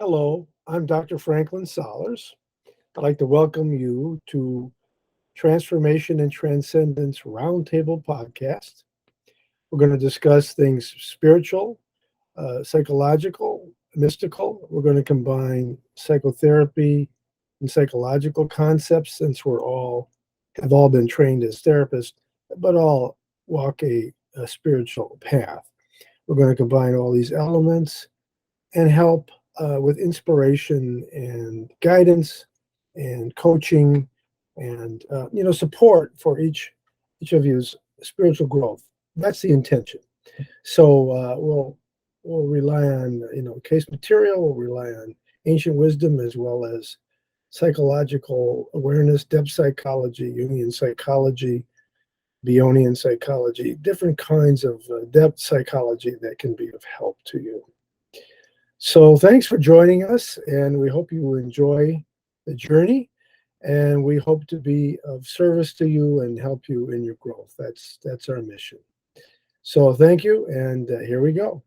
Hello, I'm Dr. Franklin Solers. I'd like to welcome you to Transformation and Transcendence Roundtable podcast. We're going to discuss things spiritual, psychological, mystical. We're going to combine psychotherapy and psychological concepts since have all been trained as therapists, but all walk a spiritual path. We're going to combine all these elements and help with inspiration and guidance and coaching and support for each of you's spiritual growth. That's the intention. So we'll rely on case material. We'll rely on ancient wisdom as well as psychological awareness, depth psychology, Jungian psychology, Bionian psychology, different kinds of depth psychology that can be of help to you. So thanks for joining us, and we hope you enjoy the journey, and we hope to be of service to you and help you in your growth. That's our mission. So thank you, and here we go.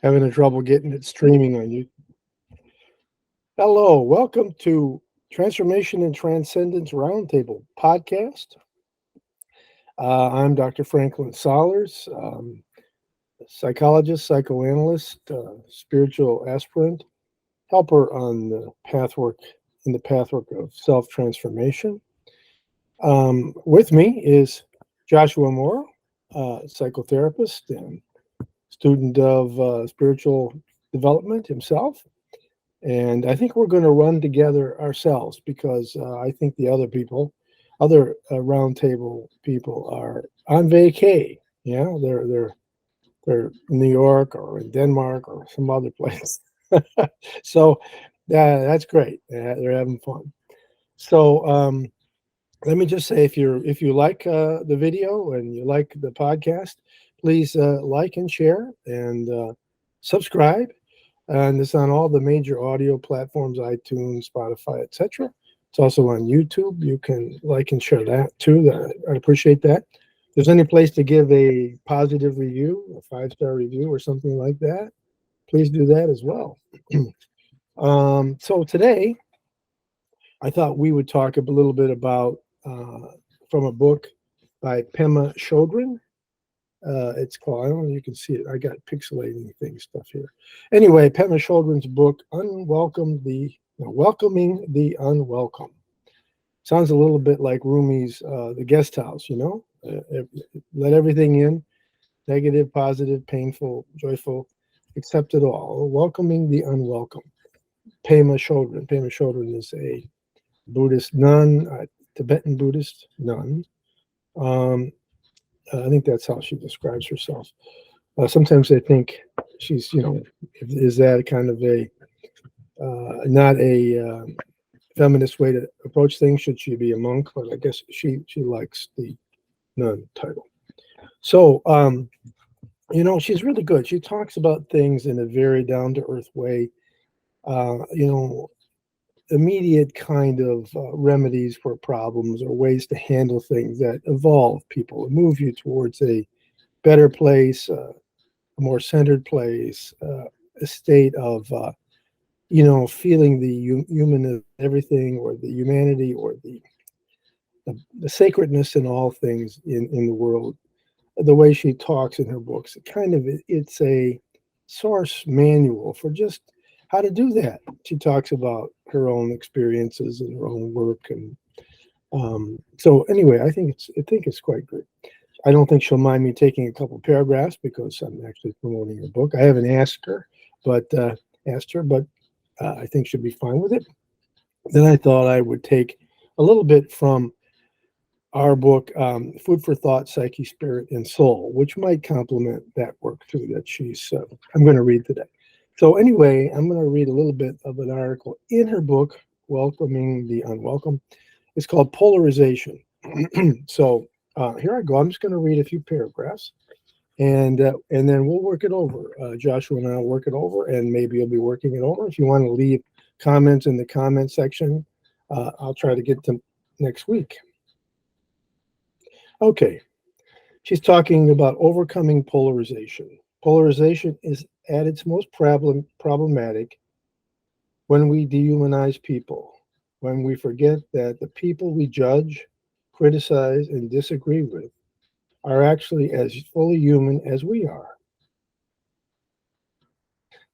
Having a trouble getting it streaming on you. Hello, welcome to Transformation and Transcendence Roundtable podcast. I'm Dr. Franklin Solers, psychologist, psychoanalyst, spiritual aspirant, helper on the pathwork of self-transformation. With me is Joshua Moore, psychotherapist and student of spiritual development himself. And I think we're going to run together ourselves because I think the other roundtable people are on vacay. Yeah, they're in New York or in Denmark or some other place. So that's great. They're having fun. So let me just say, if you like the video and you like the podcast, please like and share and subscribe. And it's on all the major audio platforms: iTunes, Spotify, etc. It's also on YouTube. You can like and share that too. I appreciate that. If there's any place to give a positive review, a 5-star review or something like that, please do that as well. So today, I thought we would talk a little bit about from a book by Pema Chodron. It's called, I don't know if you can see it. I got pixelating thing stuff here. Anyway, Pema Chodron's book, Welcoming the Unwelcome. Sounds a little bit like Rumi's The Guest House, let everything in, negative, positive, painful, joyful, accept it all. Welcoming the unwelcome. Pema Chodron. Pema Chodron is a Buddhist nun, Tibetan Buddhist nun. I think that's how she describes herself. Sometimes I think she's, is that kind of a not a feminist way to approach things? Should she be a monk? But I guess she likes the nun title. So, she's really good. She talks about things in a very down to earth way. Immediate kind of remedies for problems or ways to handle things that evolve people, move you towards a better place, a more centered place, a state of, feeling the human of everything, or the humanity, or the sacredness in all things in the world. The way she talks in her books, it's a source manual for just how to do that. She talks about her own experiences and her own work, and So anyway, I think it's quite good. I don't think she'll mind me taking a couple paragraphs because I'm actually promoting her book. I haven't asked her, but I think she'll be fine with it. Then I thought I would take a little bit from our book, Food for Thought, Psyche, Spirit, and Soul, which might complement that work too that I'm going to read today. So anyway, I'm going to read a little bit of an article in her book, Welcoming the Unwelcome. It's called Polarization. So here I go. I'm just going to read a few paragraphs, and then we'll work it over. Joshua and I will work it over, and maybe you'll be working it over. If you want to leave comments in the comment section, I'll try to get them next week. Okay, she's talking about overcoming polarization. Polarization is at its most problematic when we dehumanize people, when we forget that the people we judge, criticize, and disagree with are actually as fully human as we are.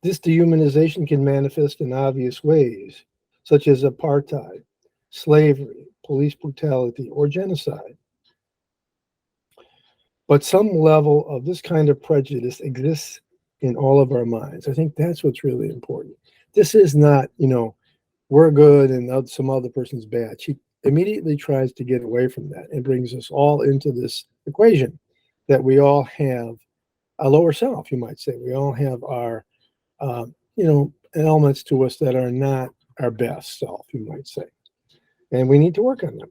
This dehumanization can manifest in obvious ways, such as apartheid, slavery, police brutality, or genocide. But some level of this kind of prejudice exists in all of our minds. I think that's what's really important. This is not, we're good and some other person's bad. She immediately tries to get away from that and brings us all into this equation that we all have a lower self, you might say. We all have our, elements to us that are not our best self, you might say. And we need to work on them.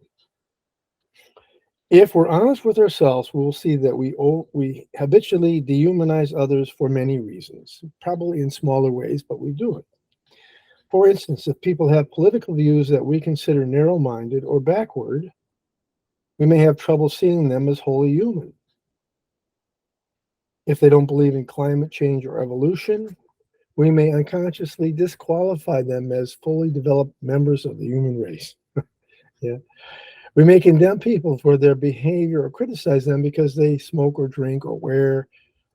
If we're honest with ourselves, we'll see that we habitually dehumanize others for many reasons, probably in smaller ways, but we do it. For instance, if people have political views that we consider narrow-minded or backward, we may have trouble seeing them as wholly human. If they don't believe in climate change or evolution, we may unconsciously disqualify them as fully developed members of the human race. Yeah. We may condemn people for their behavior or criticize them because they smoke or drink or wear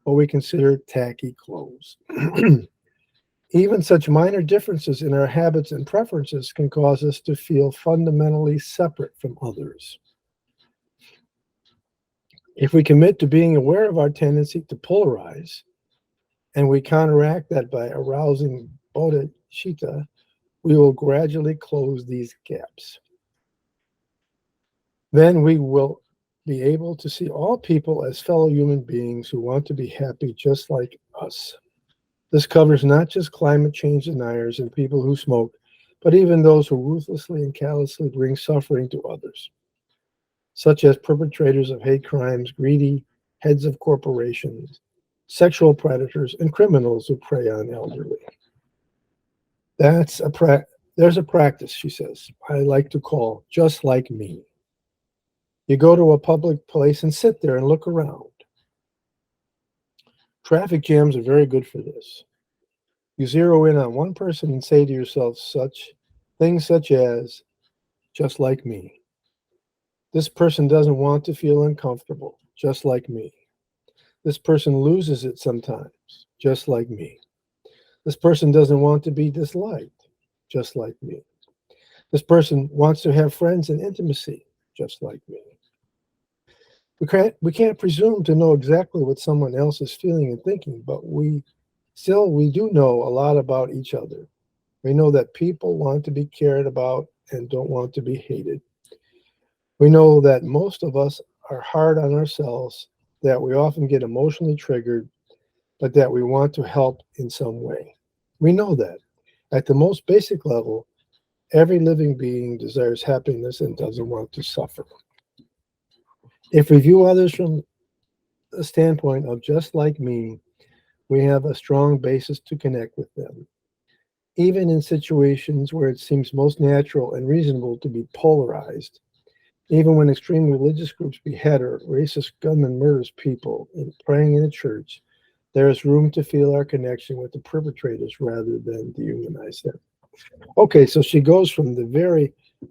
what we consider tacky clothes. Even such minor differences in our habits and preferences can cause us to feel fundamentally separate from others. If we commit to being aware of our tendency to polarize, and we counteract that by arousing bodhicitta, we will gradually close these gaps. Then we will be able to see all people as fellow human beings who want to be happy just like us. This covers not just climate change deniers and people who smoke, but even those who ruthlessly and callously bring suffering to others, such as perpetrators of hate crimes, greedy heads of corporations, sexual predators, and criminals who prey on elderly. There's a practice, she says, I like to call just like me. You go to a public place and sit there and look around. Traffic jams are very good for this. You zero in on one person and say to yourself such as, just like me. This person doesn't want to feel uncomfortable, just like me. This person loses it sometimes, just like me. This person doesn't want to be disliked, just like me. This person wants to have friends and intimacy, just like me. We can't presume to know exactly what someone else is feeling and thinking, but we do know a lot about each other. We know that people want to be cared about and don't want to be hated. We know that most of us are hard on ourselves, that we often get emotionally triggered, but that we want to help in some way. We know that. At the most basic level, every living being desires happiness and doesn't want to suffer. If we view others from the standpoint of just like me, we have a strong basis to connect with them. Even in situations where it seems most natural and reasonable to be polarized, even when extreme religious groups behead or racist gunman murders people praying in a church, there is room to feel our connection with the perpetrators rather than dehumanize them. Okay, so she goes from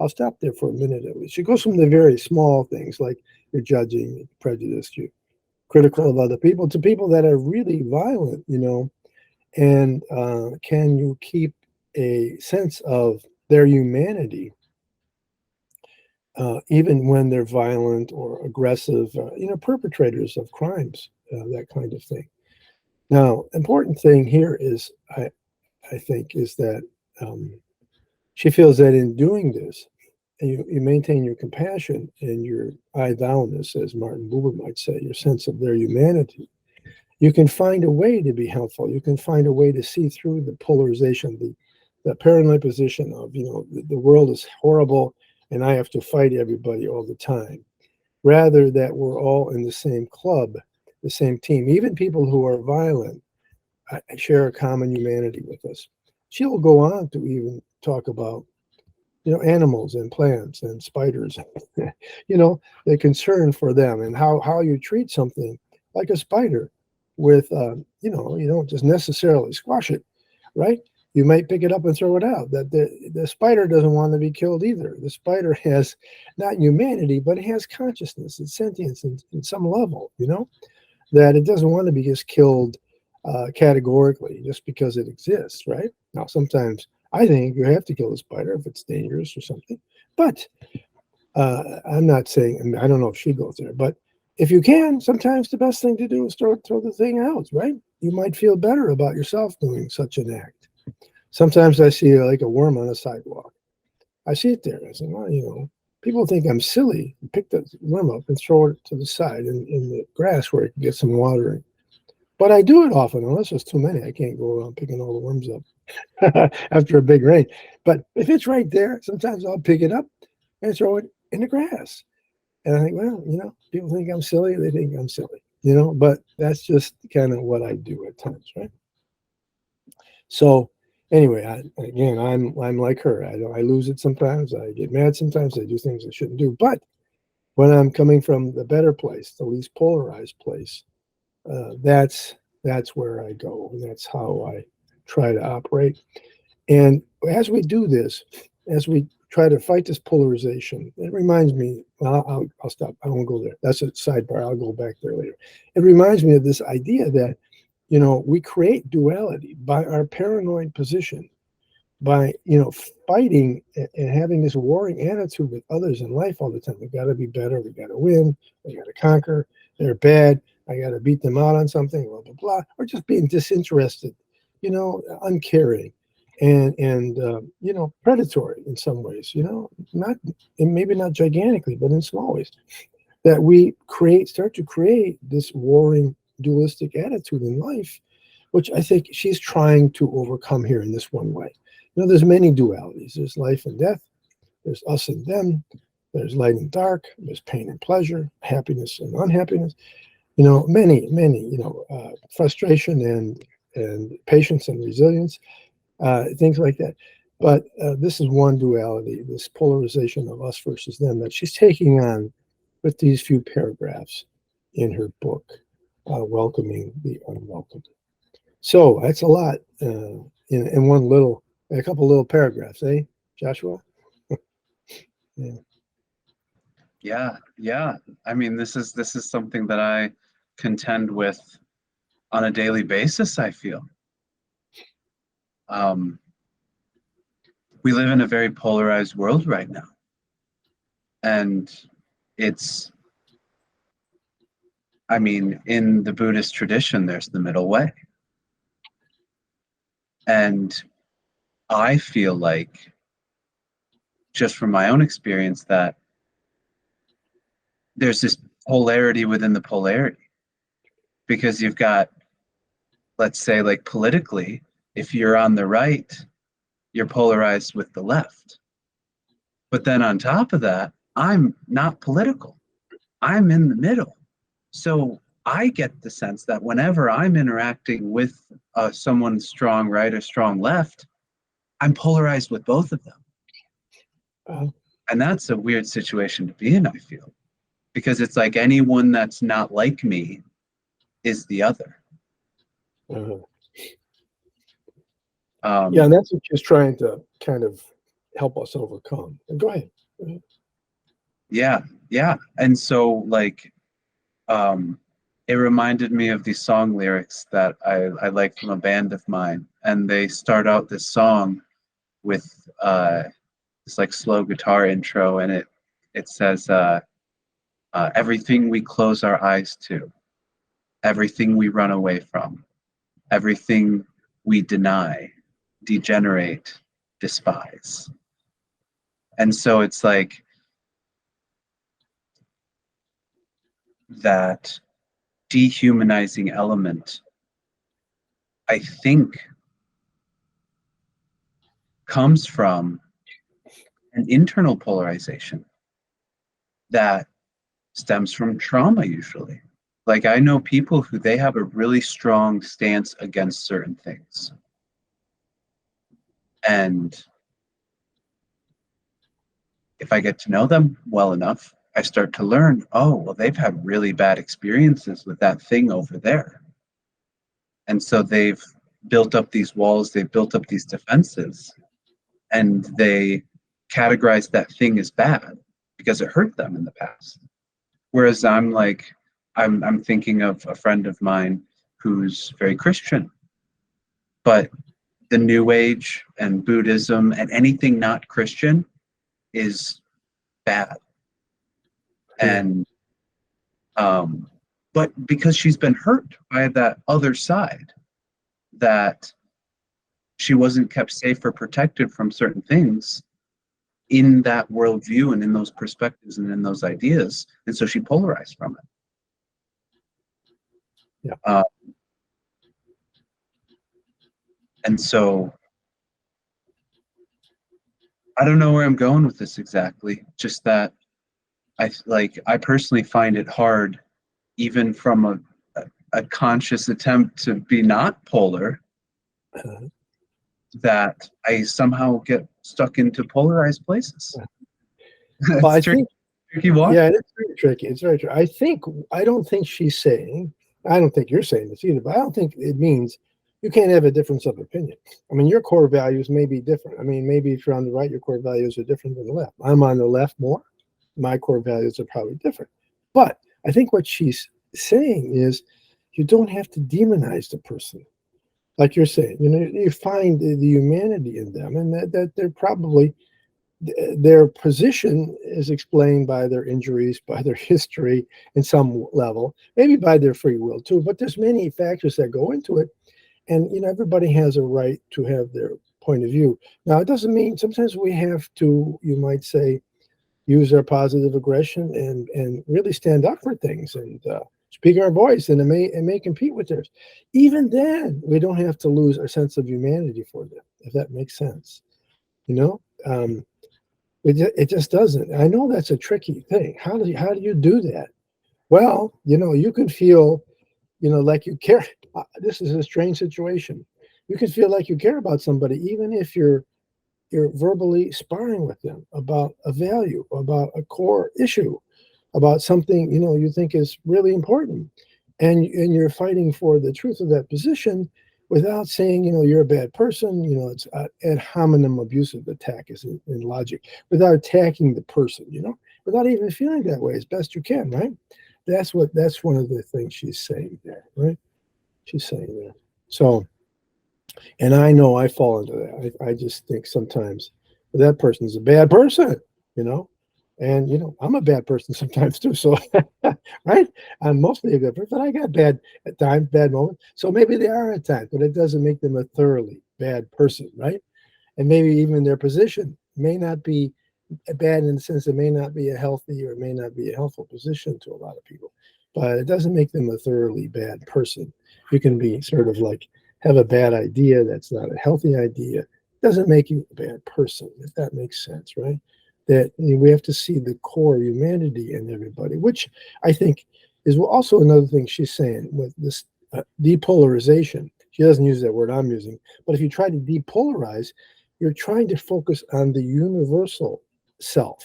I'll stop there for a minute at least. She goes from the very small things like you're judging, prejudiced, you're critical of other people, to people that are really violent, and can you keep a sense of their humanity even when they're violent or aggressive, perpetrators of crimes, that kind of thing. Now, important thing here is, I think, is that she feels that in doing this, you maintain your compassion and your I thou-ness, as Martin Buber might say, your sense of their humanity. You can find a way to be helpful. You can find a way to see through the polarization, the paranoid position of, the world is horrible and I have to fight everybody all the time, rather that we're all in the same club, the same team. Even people who are violent share a common humanity with us. She'll go on to even talk about, animals and plants and spiders, the concern for them and how you treat something like a spider with, you don't just necessarily squash it, right? You might pick it up and throw it out. That the spider doesn't want to be killed either. The spider has not humanity, but it has consciousness and sentience in some level, that it doesn't want to be just killed categorically just because it exists, right? Now, sometimes I think you have to kill a spider if it's dangerous or something, but I'm not saying, I don't know if she goes there, but if you can, sometimes the best thing to do is throw the thing out, right? You might feel better about yourself doing such an act. Sometimes I see like a worm on a sidewalk. I see it there. I say, well, people think I'm silly. Pick the worm up and throw it to the side in the grass where it can get some watering. But I do it often, unless there's too many. I can't go around picking all the worms up after a big rain. But if it's right there, sometimes I'll pick it up and throw it in the grass. And I think, well, people think I'm silly. They think I'm silly, but that's just kind of what I do at times, right? So anyway, I'm like her. I lose it sometimes. I get mad sometimes. I do things I shouldn't do. But when I'm coming from the better place, the least polarized place, that's where I go, and that's how I try to operate. And as we do this, as we try to fight this polarization, it reminds me. Well, I'll stop. I won't go there. That's a sidebar. I'll go back there later. It reminds me of this idea that we create duality by our paranoid position, by fighting and having this warring attitude with others in life all the time. We got to be better. We got to win. We got to conquer. They're bad. I got to beat them out on something. Blah blah blah. Or just being disinterested, uncaring, and predatory in some ways. Not, and maybe not gigantically, but in small ways. That we start to create this warring dualistic attitude in life, which I think she's trying to overcome here in this one way. There's many dualities. There's life and death. There's us and them. There's light and dark. There's pain and pleasure, happiness and unhappiness. Many, frustration and patience and resilience, things like that. But this is one duality, this polarization of us versus them that she's taking on with these few paragraphs in her book, Welcoming the Unwelcome. So that's a lot in a couple little paragraphs, eh, Joshua? Yeah. I mean, this is something that I contend with on a daily basis, I feel. We live in a very polarized world right now. And in the Buddhist tradition, there's the middle way. And I feel like, just from my own experience, that there's this polarity within the polarity. Because you've got, let's say, like politically, if you're on the right, you're polarized with the left. But then on top of that, I'm not political. I'm in the middle. So I get the sense that whenever I'm interacting with someone strong right or strong left, I'm polarized with both of them. And that's a weird situation to be in, I feel. Because it's like anyone that's not like me is the other. And that's what she's trying to kind of help us overcome. Go ahead. Yeah. And so, like, it reminded me of these song lyrics that I like from a band of mine. And they start out this song with this like slow guitar intro, and It says, everything we close our eyes to, everything we run away from, everything we deny, degenerate, despise. And so it's like that dehumanizing element, I think, comes from an internal polarization that stems from trauma usually. Like I know people who they have a really strong stance against certain things. And if I get to know them well enough, I start to learn, oh, well, they've had really bad experiences with that thing over there. And so they've built up these walls, they've built up these defenses, and they categorize that thing as bad because it hurt them in the past. Whereas I'm like, I'm thinking of a friend of mine who's very Christian, but the New Age and Buddhism and anything not Christian is bad. And but because she's been hurt by that other side, that she wasn't kept safe or protected from certain things in that worldview and in those perspectives and in those ideas, and so she polarized from it. Yeah. And so I don't know where I'm going with this exactly, just that I personally find it hard, even from a conscious attempt to be not polar, that I somehow get stuck into polarized places. Well, I think, yeah, it's very tricky. It's very tricky. I don't think she's saying, I don't think you're saying this either, but I don't think it means you can't have a difference of opinion. I mean, your core values may be different. I mean, maybe if you're on the right, your core values are different than the left. I'm on the left more. My core values are probably different. But I think what she's saying is you don't have to demonize the person. Like you're saying, you find the humanity in them, and that they're probably, their position is explained by their injuries, by their history in some level, maybe by their free will too, but there's many factors that go into it. And everybody has a right to have their point of view. Now, it doesn't mean sometimes we have to, you might say, use our positive aggression and really stand up for things and speak our voice, and it may compete with theirs. Even then, we don't have to lose our sense of humanity for them, if that makes sense. It just doesn't. I know that's a tricky thing. How do you do that? Well, you can feel, like you care. This is a strange situation. You can feel like you care about somebody, even if you're verbally sparring with them about a value, about a core issue, about something you think is really important, and you're fighting for the truth of that position without saying you're a bad person. It's ad hominem abusive attack is in logic, without attacking the person, without even feeling that way as best you can, right? That's one of the things she's saying there, right? She's saying there. So, and I know I fall into that. I just think sometimes that person's a bad person, and I'm a bad person sometimes too. So, right? I'm mostly a good person, but I got bad at times, bad moments. So maybe they are at times, but it doesn't make them a thoroughly bad person, right? And maybe even their position may not be bad in the sense it may not be a healthy or it may not be a helpful position to a lot of people, but it doesn't make them a thoroughly bad person. You can be sort of like have a bad idea that's not a healthy idea. It doesn't make you a bad person, if that makes sense, right? That we have to see the core humanity in everybody, which I think is also another thing she's saying with this depolarization. She doesn't use that word I'm using, but if you try to depolarize, you're trying to focus on the universal self,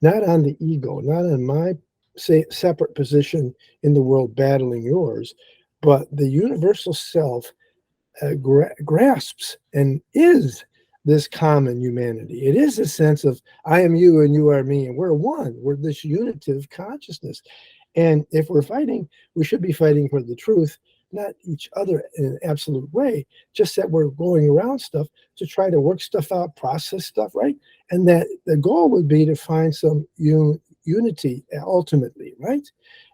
not on the ego, not on my separate position in the world battling yours, but the universal self grasps and is this common humanity. It is a sense of I am you and you are me, and we're one. We're this unitive consciousness. And if we're fighting, we should be fighting for the truth, not each other in an absolute way, just that we're going around stuff to try to work stuff out, process stuff, right? and that the goal would be to find some unity ultimately, right?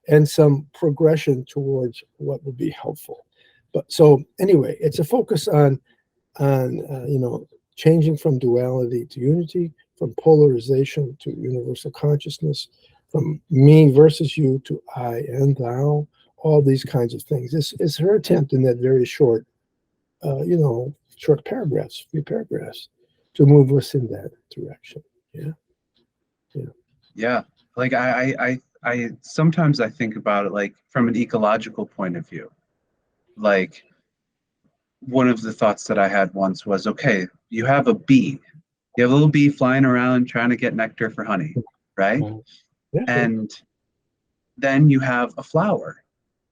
And some progression towards what would be helpful. But so anyway, it's a focus on changing from duality to unity, from polarization to universal consciousness, from me versus you to I and thou, all these kinds of things. This is her attempt in that very short, short paragraphs, few paragraphs, to move us in that direction. Yeah. Yeah. Yeah. Like I sometimes I think about it like from an ecological point of view. Like one of the thoughts that I had once was, okay, you have a bee. You have a little bee flying around trying to get nectar for honey, right? Yeah. And then you have a flower.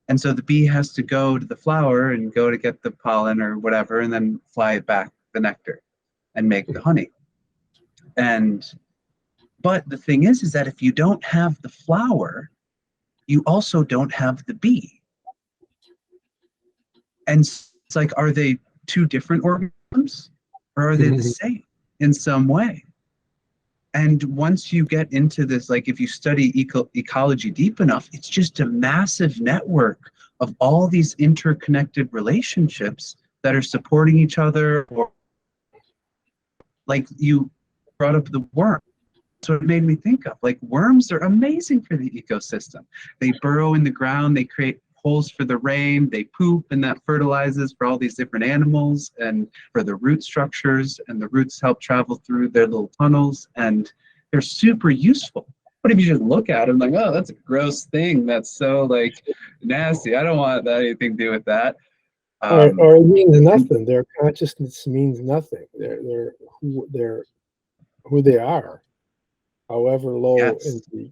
And so the bee has to go to the flower and go to get the pollen or whatever, and then fly it back the nectar and make the honey. And but the thing is that if you don't have the flower, you also don't have the bee. And it's like, are they two different organisms or are they the same in some way? And once you get into this, like if you study ecology deep enough, it's just a massive network of all these interconnected relationships that are supporting each other. Or like you brought up the worm. So it made me think of like worms are amazing for the ecosystem. They burrow in the ground, they create holes for the rain, they poop, and that fertilizes for all these different animals and for the root structures, and the roots help travel through their little tunnels, and they're super useful. But if you just look at them like, oh, that's a gross thing, that's so like nasty, I don't want that anything to do with that. Or it means nothing. Their consciousness means nothing. They're who they are, however low in Yes. the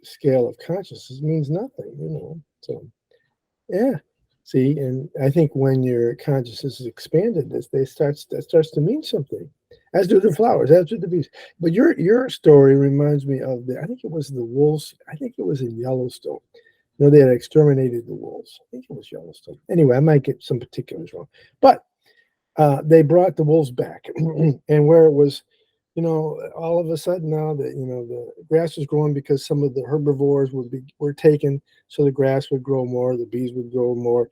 scale of consciousness, means nothing. So, yeah. See, and I think when your consciousness is expanded, that starts to mean something. As do the flowers, as do the bees. But your story reminds me of I think it was the wolves. I think it was in Yellowstone. They had exterminated the wolves. I think it was Yellowstone. Anyway, I might get some particulars wrong, but they brought the wolves back, and where it was, all of a sudden now that the grass was growing because some of the herbivores were taken, so the grass would grow more, the bees would grow more,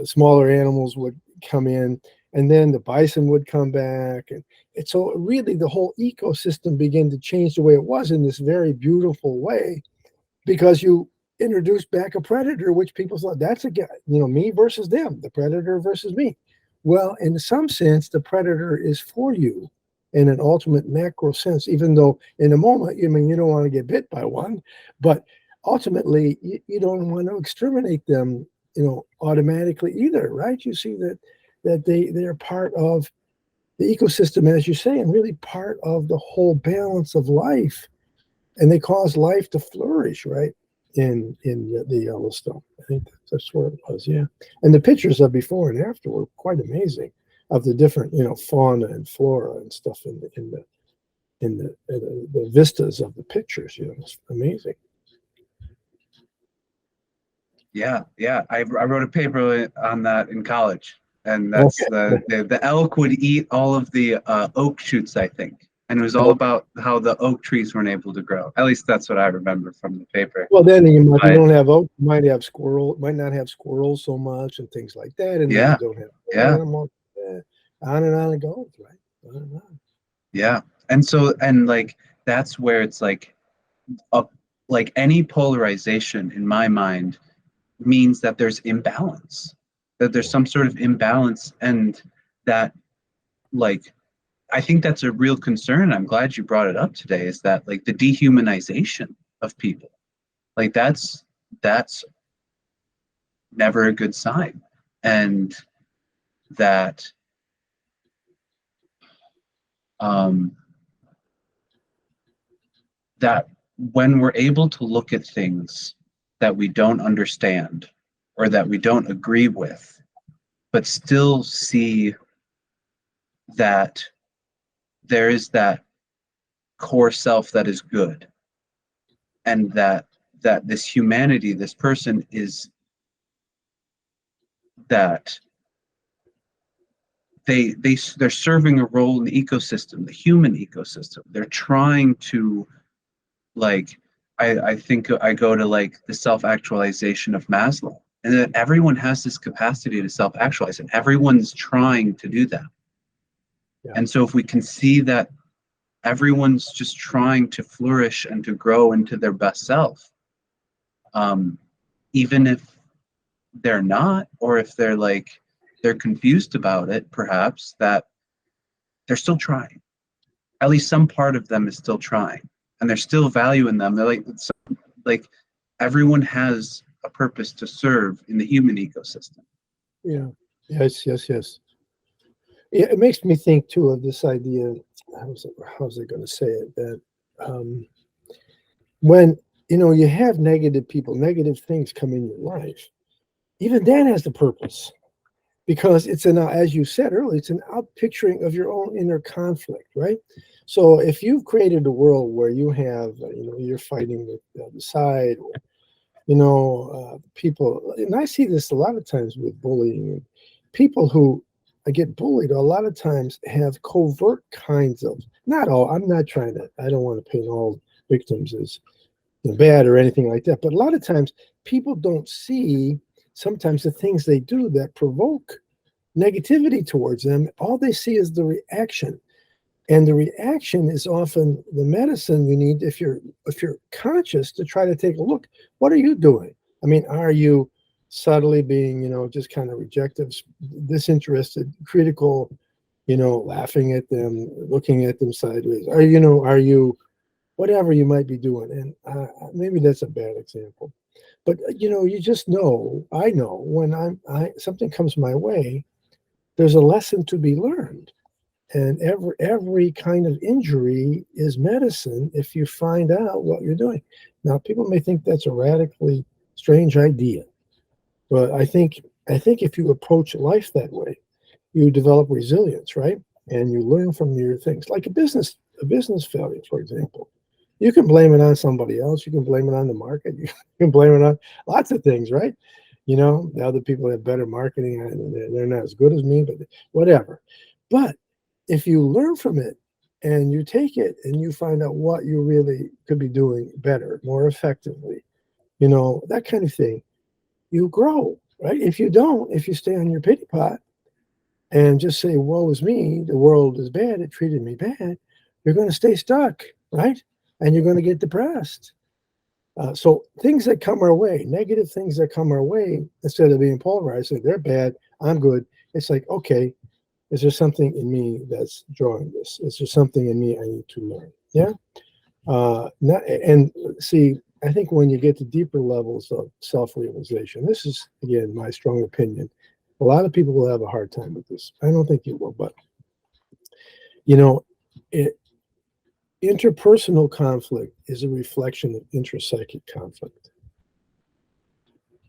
smaller animals would come in, and then the bison would come back, and so really the whole ecosystem began to change the way it was in this very beautiful way, because you introduced back a predator, which people thought that's me versus them, the predator versus me. Well, in some sense, the predator is for you in an ultimate macro sense, even though in a moment, you don't want to get bit by one, but ultimately you don't want to exterminate them, automatically either, right? You see that they're part of the ecosystem, as you say, and really part of the whole balance of life, and they cause life to flourish, right? In the Yellowstone, I think that's where it was, yeah. And the pictures of before and after were quite amazing, of the different fauna and flora and stuff in the vistas of the pictures. It's amazing. Yeah, I wrote a paper on that in college, and that's Okay. the elk would eat all of the oak shoots, I think, and it was all about how the oak trees weren't able to grow. At least that's what I remember from the paper. Well, then if you But don't have oak, you might have might not have squirrels so much and things like that, and then you yeah, don't have yeah, animals. On and on it goes, right? On and on. yeah, and so and like that's where it's a, like any polarization in my mind means that there's imbalance, that there's some sort of imbalance, and that like I think that's a real concern. I'm glad you brought it up today, is that like the dehumanization of people. Like that's never a good sign. And that um that when we're able to look at things that we don't understand or that we don't agree with, but still see that there is that core self that is good, and that this humanity, this person is that they're serving a role in the ecosystem, the human ecosystem. They're trying to, like, I think I go to like the self-actualization of Maslow, and that everyone has this capacity to self-actualize, and everyone's trying to do that. Yeah. And so if we can see that everyone's just trying to flourish and to grow into their best self, even if they're not, or if they're confused about it, perhaps, that they're still trying. At least some part of them is still trying, and there's still value in them. They're like everyone has a purpose to serve in the human ecosystem. Yeah. Yes. Yes. Yes. It makes me think too of this idea. How's I going to say it? That when you have negative people, negative things come in your life, even that has the purpose, because it's as you said earlier, it's an outpicturing of your own inner conflict, right? So if you've created a world where you have, you're fighting with the other side, or people, and I see this a lot of times with bullying. People who get bullied a lot of times have covert kinds of, not all, I'm not trying to, I don't want to paint all victims as bad or anything like that, but a lot of times people don't see sometimes the things they do that provoke negativity towards them. All they see is the reaction. And the reaction is often the medicine you need if you're conscious to try to take a look. What are you doing? I mean, are you subtly being, just kind of rejective, disinterested, critical, laughing at them, looking at them sideways? Are you whatever you might be doing? And maybe that's a bad example, but you just know. I know when something comes my way, there's a lesson to be learned. And every kind of injury is medicine if you find out what you're doing. Now, people may think that's a radically strange idea, but I think if you approach life that way, you develop resilience, right? And you learn from your things, like a business failure, for example. You can blame it on somebody else. You can blame it on the market. You can blame it on lots of things, right? The other people have better marketing, and they're not as good as me, but whatever. But if you learn from it and you take it and you find out what you really could be doing better, more effectively, that kind of thing, you grow, right? If you stay on your pity pot and just say, woe is me, the world is bad, it treated me bad, you're going to stay stuck, right? And you're going to get depressed. So things that come our way, negative things that come our way, instead of being polarized, say they're bad, I'm good. It's like, okay, is there something in me that's drawing this? Is there something in me I need to learn? Yeah. And see, I think when you get to deeper levels of self-realization, this is, again, my strong opinion. A lot of people will have a hard time with this. I don't think you will, but interpersonal conflict is a reflection of intrapsychic conflict.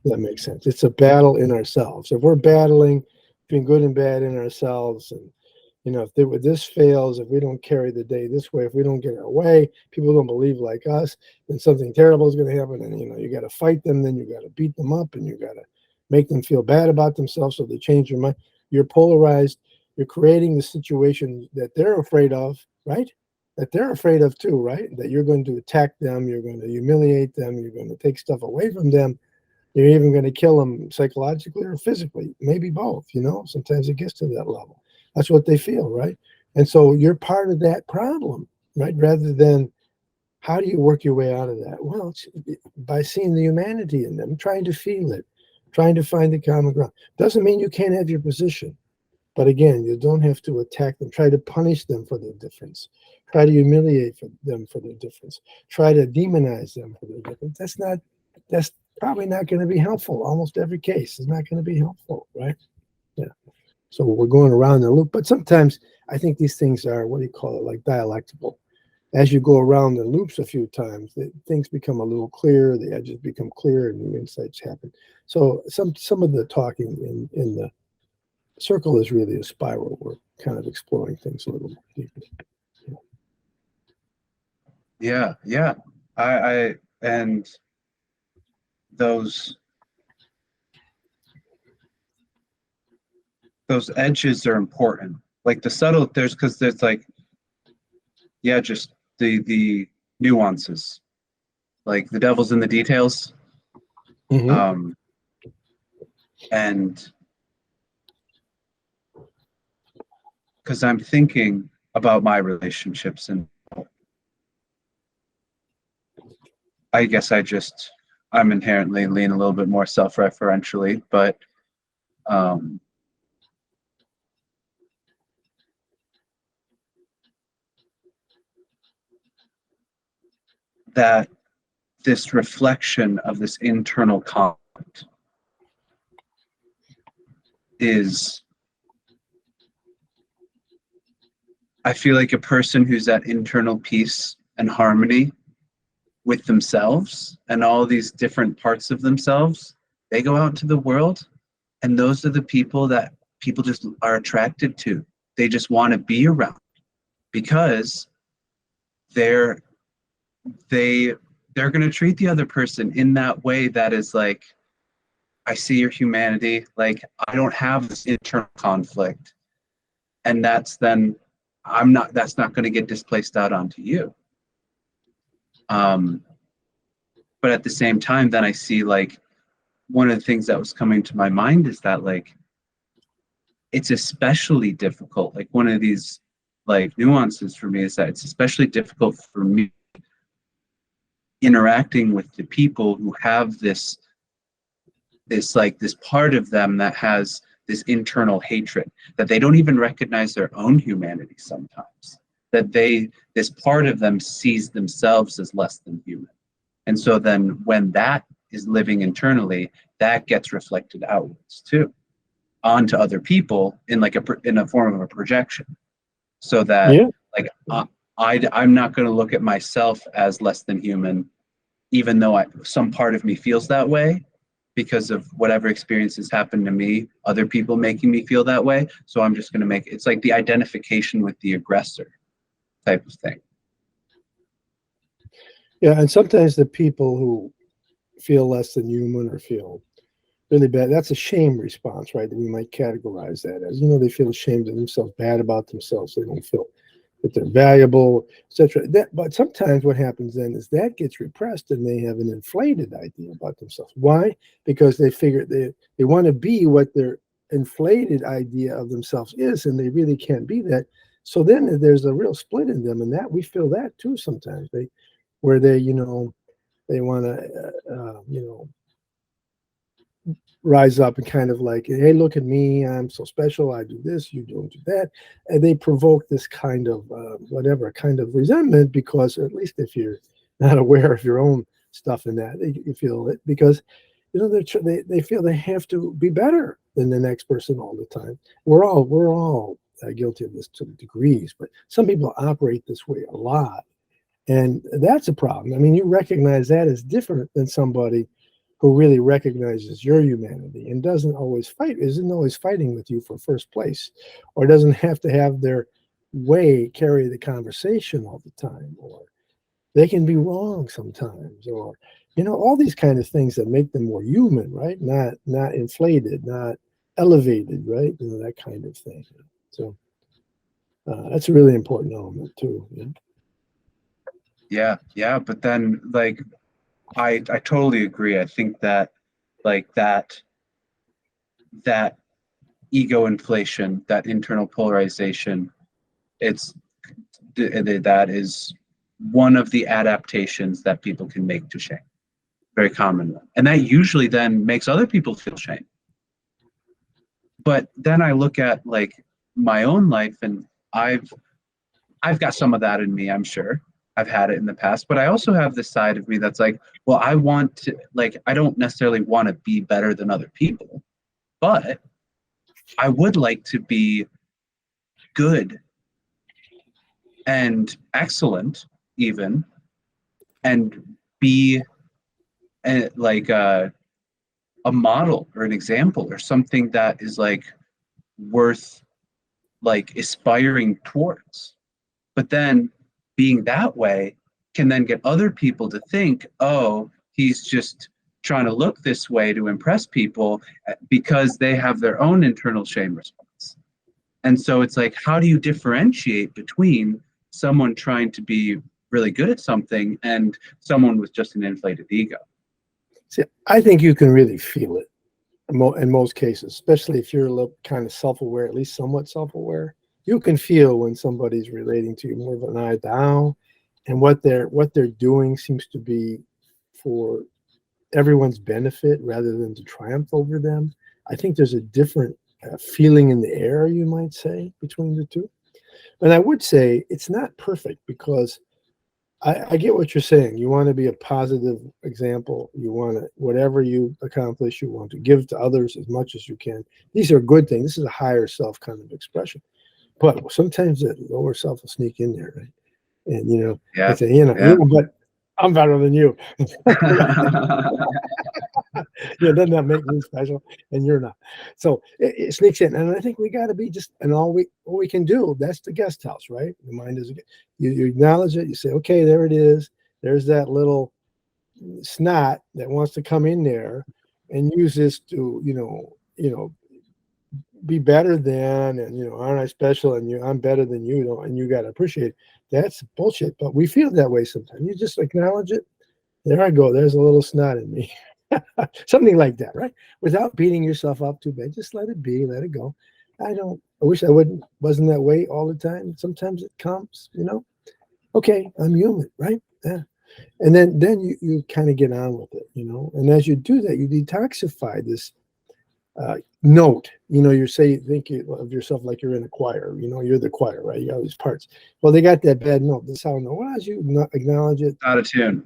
That makes sense. It's a battle in ourselves. If we're battling between good and bad in ourselves, and if this fails, if we don't carry the day this way, if we don't get our way, people don't believe like us, then something terrible is going to happen. And you got to fight them, then you got to beat them up, and you got to make them feel bad about themselves so they change your mind. You're polarized. You're creating the situation that they're afraid of, right? That they're afraid of too, right? That you're going to attack them, you're going to humiliate them, you're going to take stuff away from them. You're even going to kill them psychologically or physically, maybe both. Sometimes it gets to that level. That's what they feel, right? And so you're part of that problem, right? Rather than how do you work your way out of that? Well, it's by seeing the humanity in them, trying to feel it, trying to find the common ground. Doesn't mean you can't have your position. But again, you don't have to attack them. Try to punish them for their difference. Try to humiliate them for their difference. Try to demonize them for their difference. That's probably not going to be helpful. Almost every case is not going to be helpful, right? Yeah. So we're going around the loop. But sometimes I think these things are, what do you call it, like dialectical. As you go around the loops a few times, things become a little clearer, the edges become clearer, and new insights happen. So some of the talking in the circle is really a spiral. We're kind of exploring things a little deeper. Yeah. I and those those edges are important. Like the subtle, because there's like, yeah, just the nuances. Like the devil's in the details. Mhm. And because I'm thinking about my relationships, and I guess I'm inherently lean a little bit more self-referentially, but um, that this reflection of this internal conflict is, I feel like a person who's at internal peace and harmony with themselves and all these different parts of themselves, they go out into the world, and those are the people that people just are attracted to. They just want to be around because they're they they're going to treat the other person in that way that is like, I see your humanity, like I don't have this internal conflict, and that's not going to get displaced out onto you. um but at the same time, then I see like one of the things that was coming to my mind is that like it's especially difficult, like one of these like nuances for me is that it's especially difficult for me interacting with the people who have this part of them that has this internal hatred, that they don't even recognize their own humanity sometimes, that this part of them sees themselves as less than human. And so then when that is living internally, that gets reflected outwards too, onto other people in like in a form of a projection. So that Yeah. like I'm not going to look at myself as less than human, even though some part of me feels that way because of whatever experiences happened to me, other people making me feel that way. So I'm just going to it's like the identification with the aggressor type of thing. Yeah, and sometimes the people who feel less than human or feel really bad, that's a shame response, right? That we might categorize that as, they feel ashamed of themselves, bad about themselves. They don't feel that they're valuable, etc. But sometimes what happens then is that gets repressed and they have an inflated idea about themselves. Why? Because they figure they want to be what their inflated idea of themselves is, and they really can't be that. So then there's a real split in them, and that we feel that too sometimes. Where they want to, rise up and kind of like, hey, look at me, I'm so special, I do this, you don't do that. And they provoke this kind of whatever kind of resentment, because at least if you're not aware of your own stuff in that, you feel it because they feel they have to be better than the next person all the time. We're all guilty of this to degrees, but some people operate this way a lot, and that's a problem. I mean, you recognize that as different than somebody who really recognizes your humanity and isn't always fighting with you for first place, or doesn't have to have their way carry the conversation all the time, or they can be wrong sometimes, or all these kind of things that make them more human, right? Not inflated, not elevated, right? That kind of thing. So that's a really important element too. Yeah, but then like I totally agree. I think that like that ego inflation, that internal polarization, that is one of the adaptations that people can make to shame, very common one, and that usually then makes other people feel shame. But then I look at like my own life, and I've got some of that in me, I'm sure. I've had it in the past, but I also have this side of me that's like, well, I want to, like, I don't necessarily want to be better than other people, but I would like to be good and excellent, even, and be like a model or an example or something that is like worth like aspiring towards. But then being that way can then get other people to think, oh, he's just trying to look this way to impress people because they have their own internal shame response. And so it's like, how do you differentiate between someone trying to be really good at something and someone with just an inflated ego? See, I think you can really feel it in most cases, especially if you're a little kind of self-aware, at least somewhat self-aware. You can feel when somebody's relating to you more of an eye down, and what they're doing seems to be for everyone's benefit rather than to triumph over them. I think there's a different feeling in the air, you might say, between the two. And I would say it's not perfect because I get what you're saying. You want to be a positive example. You want to, whatever you accomplish, you want to give to others as much as you can. These are good things. This is a higher self kind of expression. But sometimes that lower self will sneak in there, right? And Yeah. I say, but I'm better than you. Doesn't that make me special? And you're not. So it sneaks in, and I think we got to be just, and all we can do. That's the guest house, right? The mind is. You acknowledge it. You say, okay, there it is. There's that little snot that wants to come in there, and use this to be better than, and aren't I special? And I'm better than you, and you got to appreciate it. That's bullshit. But we feel that way sometimes. You just acknowledge it. There I go. There's a little snot in me. Something like that, right? Without beating yourself up too bad. Just let it be, let it go. I wish I wasn't that way all the time. Sometimes it comes, okay, I'm human, right? Yeah. And then you kind of get on with it, and as you do that, you detoxify this note. You think of yourself like you're in a choir, you're the choir, right? You got all these parts. Well, they got that bad note, the sound note. Well, as you acknowledge it, Out of tune.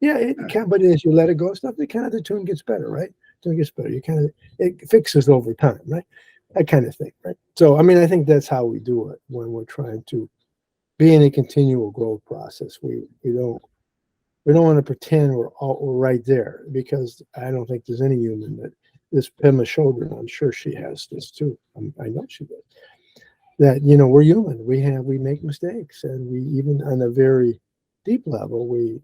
yeah, it can, but as you let it go, stuff, the tune gets better, right? Tune gets better. It fixes over time, right? That kind of thing, right? So, I think that's how we do it when we're trying to be in a continual growth process. We don't want to pretend we're right there, because I don't think there's any human that this Pema Chodron. I'm sure she has this too. I know she does. That we're human. We make mistakes, and we, even on a very deep level, we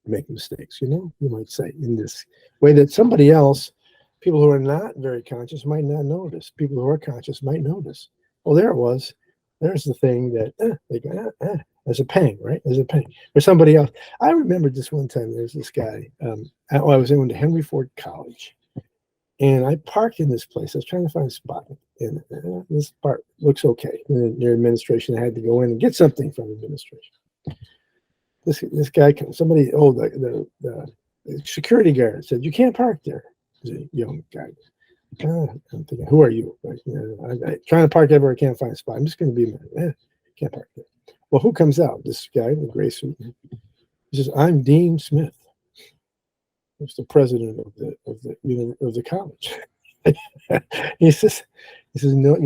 make mistakes, you might say, in this way that somebody else, people who are not very conscious, might not notice. People who are conscious might notice. Well, there it was. There's the thing that they go, there's a pang, right? There's a pang. Or somebody else. I remember this one time, there's this guy. I was going to Henry Ford College, and I parked in this place. I was trying to find a spot, and this part looks okay. And their administration, I had to go in and get something from administration. This guy, somebody, the security guard said, "You can't park there." He's a young guy. I'm thinking, who are you? Like, I'm trying to park everywhere I can't find a spot. I'm just going to be a minute. Can't park there. Well, who comes out? This guy in the gray suit. He says, "I'm Dean Smith." He's the president of the college. he says, "No, I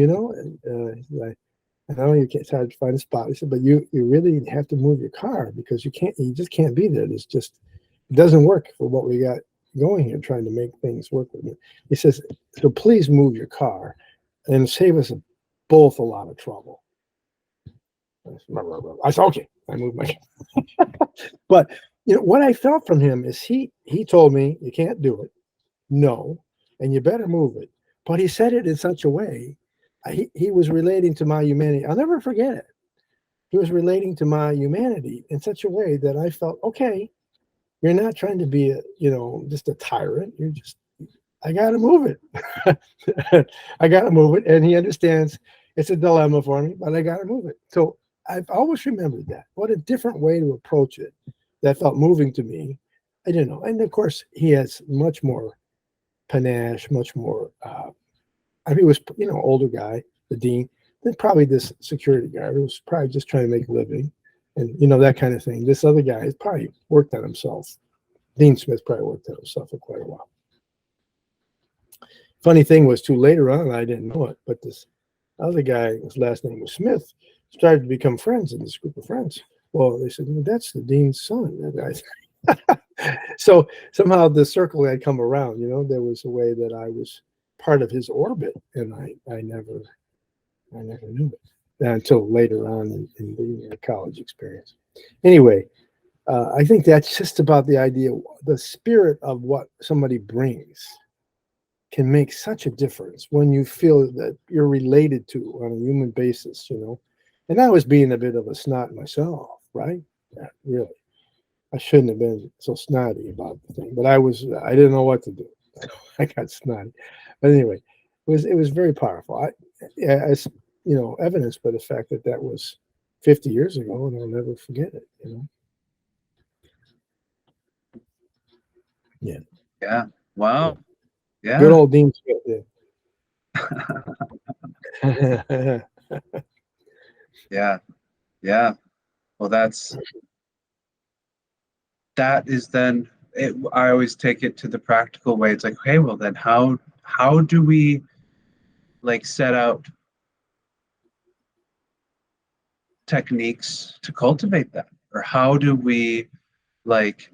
know you can't, it's hard to find a spot." He said, "But you really have to move your car, because you just can't be there. It doesn't work for what we got going here, trying to make things work with it." He says, "So please move your car and save us both a lot of trouble." I said, "Okay." I moved my car. But what I felt from him is he told me, "You can't do it. No, and you better move it." But he said it in such a way, he was relating to my humanity. I'll never forget it. He was relating to my humanity in such a way that I felt, okay, you're not trying to be just a tyrant. You're just, I got to move it. I got to move it. And he understands it's a dilemma for me, but I got to move it. So I've always remembered that. What a different way to approach it that felt moving to me. I didn't know. And of course, he has much more panache, much more. He was, older guy, the dean. Then probably this security guard who was probably just trying to make a living, and that kind of thing. This other guy has probably worked on himself. Dean Smith probably worked on himself for quite a while. Funny thing was, too, later on, I didn't know it, but this other guy, his last name was Smith, started to become friends in this group of friends. Well, they said, "That's the dean's son." That guy. So somehow the circle had come around. There was a way that I was part of his orbit, and I never knew it until later on in the college experience. Anyway, I think that's just about the idea, the spirit of what somebody brings. can make such a difference when you feel that you're related to on a human basis, And I was being a bit of a snot myself, right? Yeah, really. I shouldn't have been so snotty about the thing, but I didn't know what to do. I got snotty. But anyway, it was very powerful. As evidenced by the fact that that was 50 years ago, and I'll never forget it. Yeah. Yeah. Wow. Good Yeah. old Dean Smith. Yeah. Yeah. Yeah. Well, that is then I always take it to the practical way. It's like, okay, well then how do we like set out techniques to cultivate that? Or like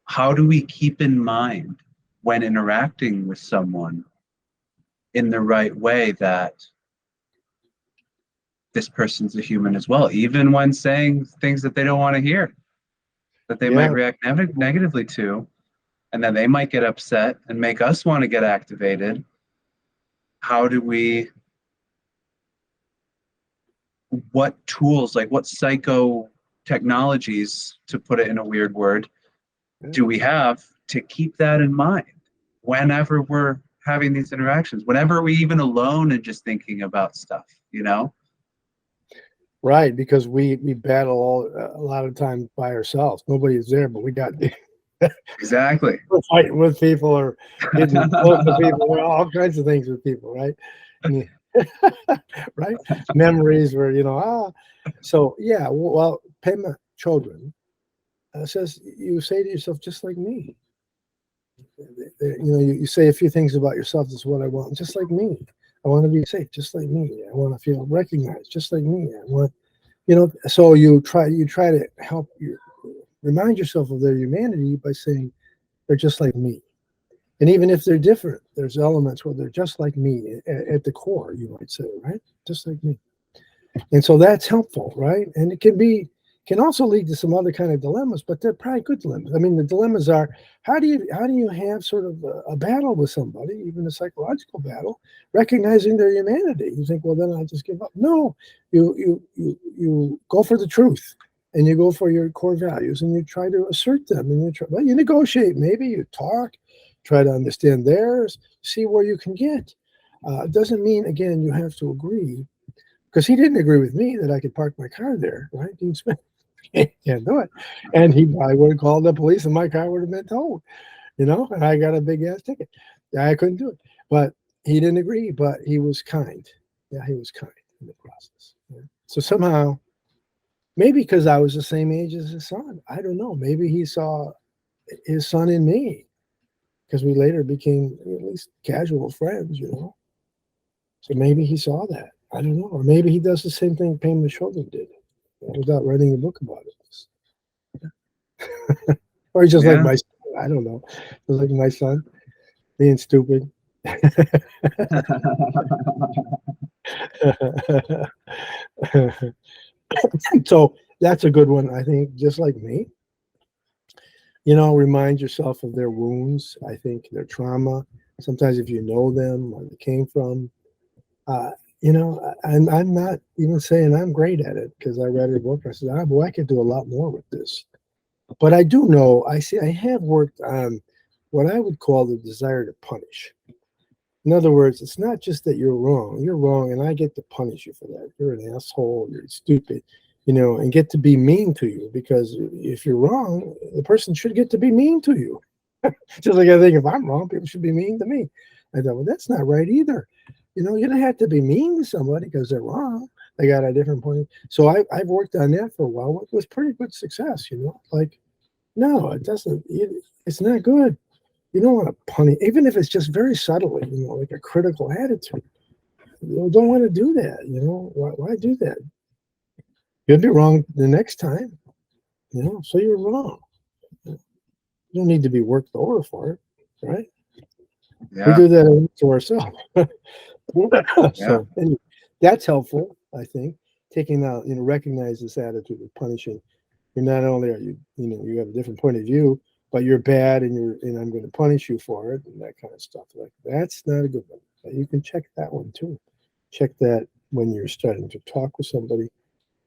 how do we keep in mind when interacting with someone in the right way that this person's a human as well, even when saying things that they don't want to hear, that they might Yeah. react negatively to, and then they might get upset and make us want to get activated. How do we, what tools, like what psycho technologies, to put it in a weird word, do we have to keep that in mind whenever we're having these interactions, whenever we even alone and just thinking about stuff, Right, because we battle a lot of times by ourselves. Nobody's there, but we got Exactly. we're fighting with people or getting close to people, all kinds of things with people, right? Right? Memories where So yeah, well, Pema Chodron says you say to yourself just like me. You say a few things about yourself. This is what I want, just like me. I want to be safe, just like me. I want to feel recognized, just like me. I want, So you try to help you remind yourself of their humanity by saying they're just like me. And even if they're different, there's elements where they're just like me at the core, you might say, right? Just like me. And so that's helpful, right? And it can also lead to some other kind of dilemmas, but they're probably good dilemmas. I mean, the dilemmas are how do you have sort of a battle with somebody, even a psychological battle, recognizing their humanity? You think, well, then I'll just give up. No, you go for the truth, and you go for your core values, and you try to assert them, and you negotiate. Maybe you talk, try to understand theirs, see where you can get. It doesn't mean again you have to agree, because he didn't agree with me that I could park my car there, right? Dean Smith can't do it. And I would have called the police and my car would have been towed, and I got a big ass ticket. I couldn't do it. But he didn't agree, but he was kind. Yeah, he was kind in the process. Yeah. So somehow, maybe because I was the same age as his son, I don't know. Maybe he saw his son in me because we later became at least casual friends. So maybe he saw that. I don't know. Or maybe he does the same thing Pema Chodron did without writing a book about it. Or he's just like Yeah. my son. I don't know. Just like my son being stupid. So that's a good one, I think, just like me. Remind yourself of their wounds, I think, their trauma. Sometimes if you know them, where they came from. Uh, I'm not even saying I'm great at it because I read her book. I said, boy, I could do a lot more with this. But I do know, I have worked on what I would call the desire to punish. In other words, it's not just that you're wrong, and I get to punish you for that. You're an asshole, you're stupid, and get to be mean to you because if you're wrong, the person should get to be mean to you. Just like I think if I'm wrong, people should be mean to me. I thought, well, that's not right either. You don't have to be mean to somebody because they're wrong. They got a different point. So I've worked on that for a while with pretty good success. Like, no, it doesn't. It's not good. You don't want to punish, even if it's just very subtly. Like a critical attitude. You don't want to do that. Why do that? You'll be wrong the next time. So you're wrong. You don't need to be worked over for it, right? Yeah. We do that to ourselves. So Yeah. anyway, that's helpful, I think. Taking out, recognize this attitude of punishing. You're not only are you have a different point of view, but you're bad and I'm going to punish you for it and that kind of stuff. Like that's not a good one. But you can check that one too. Check that when you're starting to talk with somebody.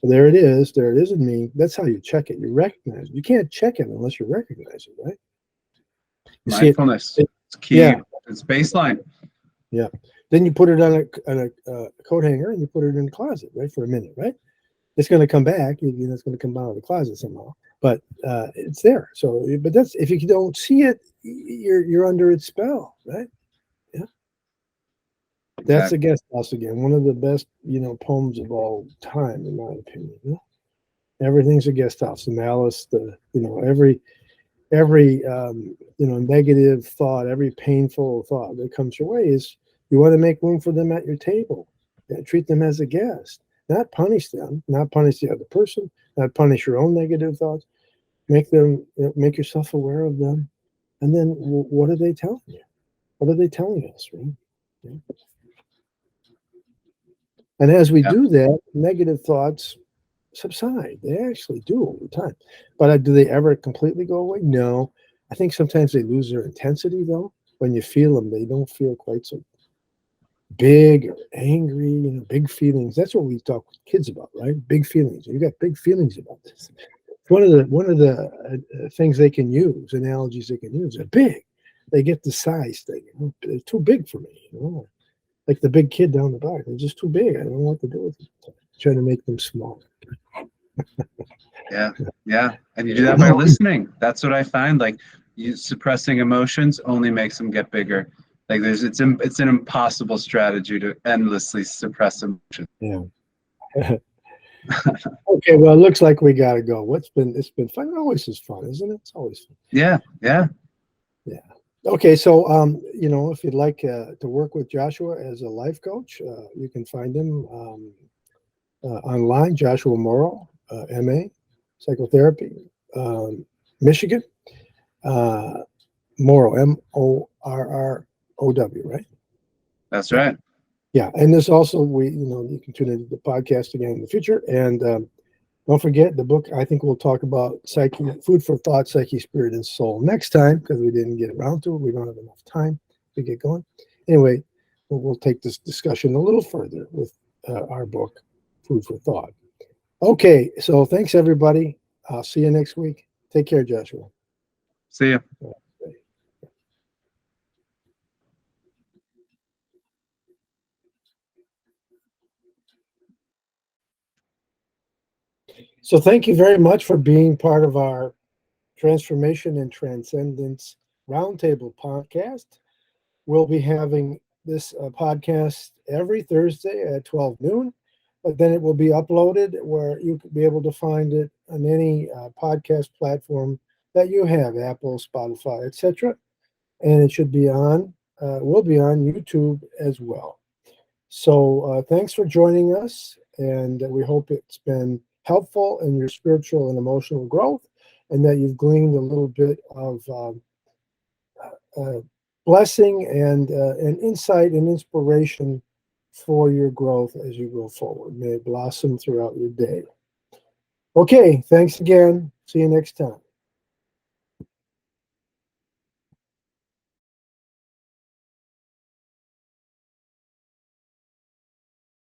There it is. There it is in me. That's how you check it. You recognize it. You can't check it unless you recognize it, right? You Mindfulness. It's key. Yeah. It's baseline. Yeah. Then you put it on a coat hanger and you put it in the closet, right, for a minute, right? It's going to come back. It's going to come out of the closet somehow, but it's there. So, but that's if you don't see it, you're under its spell, right? Yeah. That's the Guest House again. One of the best, poems of all time, in my opinion. Yeah? Everything's a guest house. The malice, every negative thought, every painful thought that comes your way is you want to make room for them at your table. Treat them as a guest, not punish them, not punish the other person, not punish your own negative thoughts. Make make yourself aware of them, and then what are they telling you? What are they telling us? Right? Yeah. And as we do that, negative thoughts subside. They actually do over time. But do they ever completely go away? No. I think sometimes they lose their intensity, though. When you feel them, they don't feel quite so big or angry, big feelings. That's what we talk with kids about, right? Big feelings. You got big feelings about this. One of the things they can use, analogies they can use, are big. They get the size thing. They're too big for me. Like the big kid down the block. They're just too big. I don't know what to do with them. Trying to make them small. Yeah. And you do that by listening. That's what I find. Like you suppressing emotions only makes them get bigger. Like it's an impossible strategy to endlessly suppress emotions. Yeah. Okay, well, it looks like we gotta go. It's been fun. It always is fun, isn't it? It's always fun. Yeah. Okay, so if you'd like to work with Joshua as a life coach, you can find him online. Joshua Morrow, MA, psychotherapy, Michigan. Morrow, Morrow, right? That's right. Yeah, and there's also you can tune into the podcast again in the future, and don't forget the book. I think we'll talk about psyche, food for thought, psyche, spirit, and soul next time because we didn't get around to it. We don't have enough time to get going. Anyway, we'll take this discussion a little further with our book, Food for Thought. Okay, so thanks everybody. I'll see you next week. Take care, Joshua. See you. So thank you very much for being part of our Transformation and Transcendence Roundtable podcast. We'll be having this podcast every Thursday at 12 noon, but then it will be uploaded where you can be able to find it on any podcast platform that you have, Apple, Spotify, etc. And it should be will be on YouTube as well. So thanks for joining us, and we hope it's been helpful in your spiritual and emotional growth, and that you've gleaned a little bit of blessing and insight and inspiration for your growth as you go forward. May it blossom throughout your day. Okay, thanks again. See you next time.